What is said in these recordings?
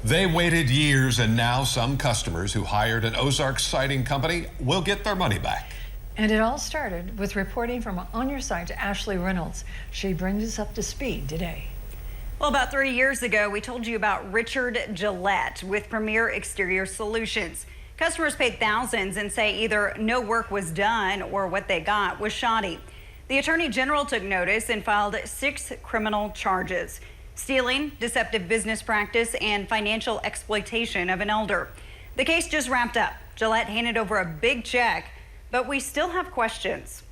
They waited years, and now some customers who hired an Ozark siding company will get their money back. And it all started with reporting from On Your Side to Ashley Reynolds. She brings us up to speed today. Well, about 3 years ago, we told you about Richard Gillette with Premier Exterior Solutions. Customers paid thousands and say either no work was done or what they got was shoddy. The Attorney General took notice and filed 6 criminal charges: stealing, deceptive business practice, and financial exploitation of an elder. The case just wrapped up. Gillette handed over a big check, but we still have questions.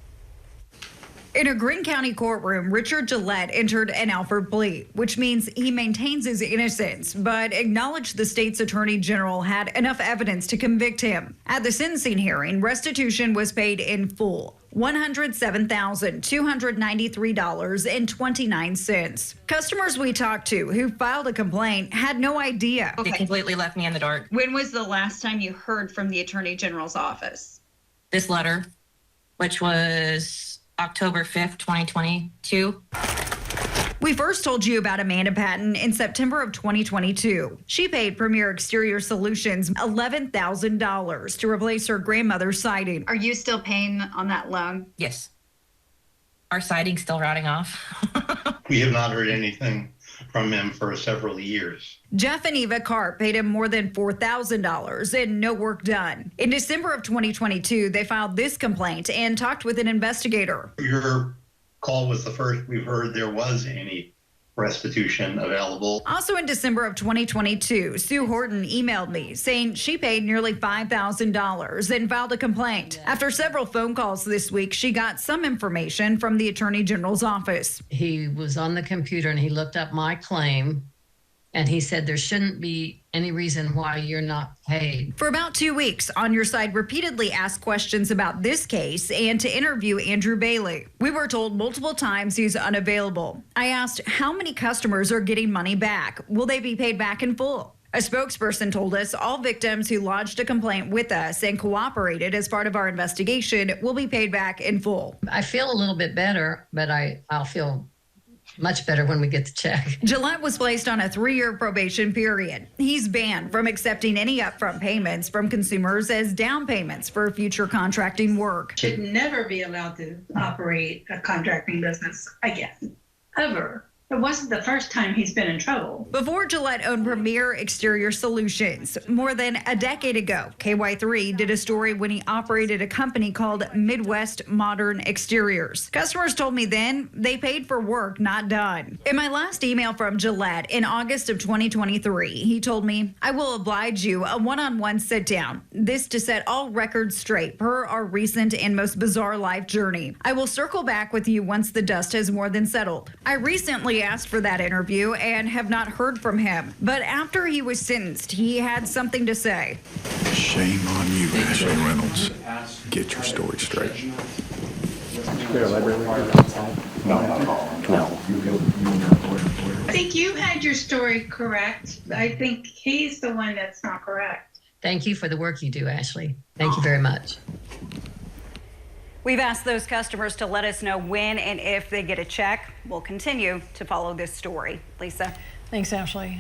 In a Greene County courtroom, Richard Gillette entered an Alford plea, which means he maintains his innocence, but acknowledged the state's attorney general had enough evidence to convict him. At the sentencing hearing, restitution was paid in full. $107,293.29. Customers we talked to who filed a complaint had no idea. They completely left me in the dark. When was the last time you heard from the Attorney General's office? This letter, which was October 5th, 2022. We first told you about Amanda Patton in September of 2022. She paid Premier Exterior Solutions $11,000 to replace her grandmother's siding. Are you still paying on that loan? Yes. Our siding's still rotting off. We have not heard anything from him for several years. Jeff and Eva Karp paid him more than $4,000 and no work done. In December of 2022, they filed this complaint and talked with an investigator. Your call was the first we've heard there was any restitution available. Also in December of 2022, Sue Horton emailed me saying she paid nearly $5,000 and filed a complaint. After several phone calls this week, she got some information from the Attorney General's office. He was on the computer and he looked up my claim and he said there shouldn't be any reason why you're not paid. For about 2 weeks, On Your Side repeatedly asked questions about this case and to interview Andrew Bailey. We were told multiple times he's unavailable. I asked how many customers are getting money back. Will they be paid back in full? A spokesperson told us all victims who lodged a complaint with us and cooperated as part of our investigation will be paid back in full. I feel a little bit better, but I'll feel much better when we get the check. Gillette was placed on a 3-year probation period. He's banned from accepting any upfront payments from consumers as down payments for future contracting work. Should never be allowed to operate a contracting business again, ever. It wasn't the first time he's been in trouble. Before Gillette owned Premier Exterior Solutions, more than a decade ago, KY3 did a story when he operated a company called Midwest Modern Exteriors. Customers told me then they paid for work not done. In my last email from Gillette in August of 2023, he told me, I will oblige you a one-on-one sit down. This to set all records straight per our recent and most bizarre life journey. I will circle back with you once the dust has more than settled. I recently asked for that interview and have not heard from him. But after he was sentenced, he had something to say. Shame on you, Ashley Reynolds. Get your story straight. I think you had your story correct. I think he's the one that's not correct. Thank you for the work you do, Ashley. Thank you very much. We've asked those customers to let us know when and if they get a check. We'll continue to follow this story. Lisa. Thanks, Ashley.